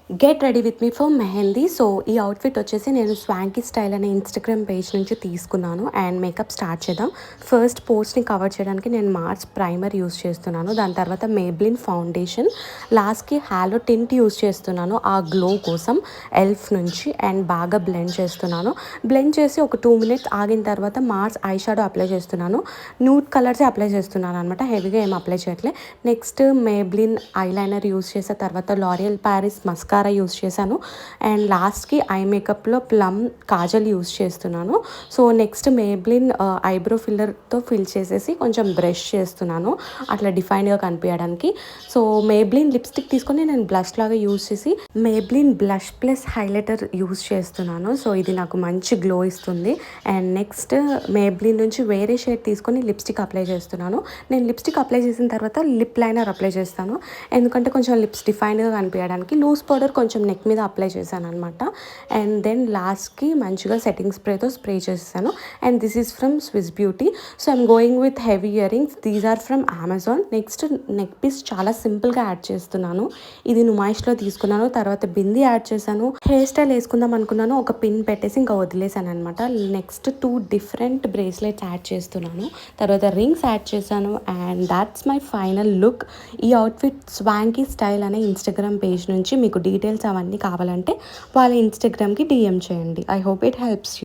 Get ready with me for mehndi. So ఈ outfit వచ్చేసి నేను స్వాంకీ స్టైల్ అనే ఇన్స్టాగ్రామ్ పేజ్ నుంచి తీసుకున్నాను. అండ్ మేకప్ స్టార్ట్ చేద్దాం. ఫస్ట్ పోర్స్ని కవర్ చేయడానికి నేను మార్స్ ప్రైమర్ యూస్ చేస్తున్నాను. దాని తర్వాత మేబ్లిన్ ఫౌండేషన్, లాస్ట్కి హాలో టింట్ యూస్ చేస్తున్నాను ఆ గ్లో కోసం ఎల్ఫ్ నుంచి. అండ్ బాగా బ్లెండ్ చేస్తున్నాను. బ్లెండ్ చేసి ఒక 2 minutes ఆగిన తర్వాత మార్స్ ఐ షాడో అప్లై చేస్తున్నాను. న్యూడ్ కలర్సే అప్లై చేస్తున్నాను అనమాట, హెవీగా ఏం అప్లై చేయట్లేదు. నెక్స్ట్ మేబ్లిన్ ఐలైనర్ యూస్ చేసిన తర్వాత లారియల్ ప్యారిస్ మస్కారా యూస్ చేశాను. అండ్ లాస్ట్కి ఐ మేకప్లో ప్లమ్ కాజల్ యూస్ చేస్తున్నాను. సో నెక్స్ట్ మేబ్లిన్ ఐబ్రో ఫిల్లర్తో ఫిల్ చేసేసి కొంచెం బ్రష్ చేస్తున్నాను అట్లా డిఫైన్గా కనిపించడానికి. సో మేబ్లిన్ లిప్స్టిక్ తీసుకొని నేను బ్లష్ లాగా యూస్ చేసి Maybelline blush plus highlighter use చేస్తున్నాను. సో ఇది నాకు మంచి గ్లో ఇస్తుంది. అండ్ నెక్స్ట్ మేబ్లిన్ నుంచి వేరే షేడ్ తీసుకొని లిప్స్టిక్ అప్లై చేస్తున్నాను. నేను లిప్స్టిక్ అప్లై చేసిన తర్వాత లిప్ లైనర్ అప్లై చేస్తాను, ఎందుకంటే కొంచెం లిప్స్ డిఫైన్గా కనిపించడానికి. లూజ్ పౌడర్ కొంచెం నెక్ మీద అప్లై చేశాను అనమాట. అండ్ దెన్ లాస్ట్కి మంచిగా సెట్టింగ్ స్ప్రేతో స్ప్రే చేశాను. And this is from Swiss beauty. So I'm going with heavy earrings. These are from Amazon. Next neck piece చాలా సింపుల్గా యాడ్ చేస్తున్నాను. ఇది నుమాయిష్లో తీసుకున్నాను. తర్వాత బింది యాడ్ చేశాను. హెయిర్ స్టైల్ వేసుకుందాం అనుకున్నాను, ఒక పిన్ పెట్టేసి ఇంకా వదిలేసాను అనమాట. నెక్స్ట్ 2 డిఫరెంట్ బ్రేస్లెట్స్ యాడ్ చేస్తున్నాను. తర్వాత రింగ్స్ యాడ్ చేశాను. And that's my final look. ఈ అవుట్ఫిట్ స్వాంకీ స్టైల్ అనే ఇన్స్టాగ్రామ్ పేజ్ నుంచి. మీకు డీటెయిల్స్ అవన్నీ కావాలంటే వాళ్ళ ఇన్స్టాగ్రామ్కి DM చేయండి. I hope it helps you.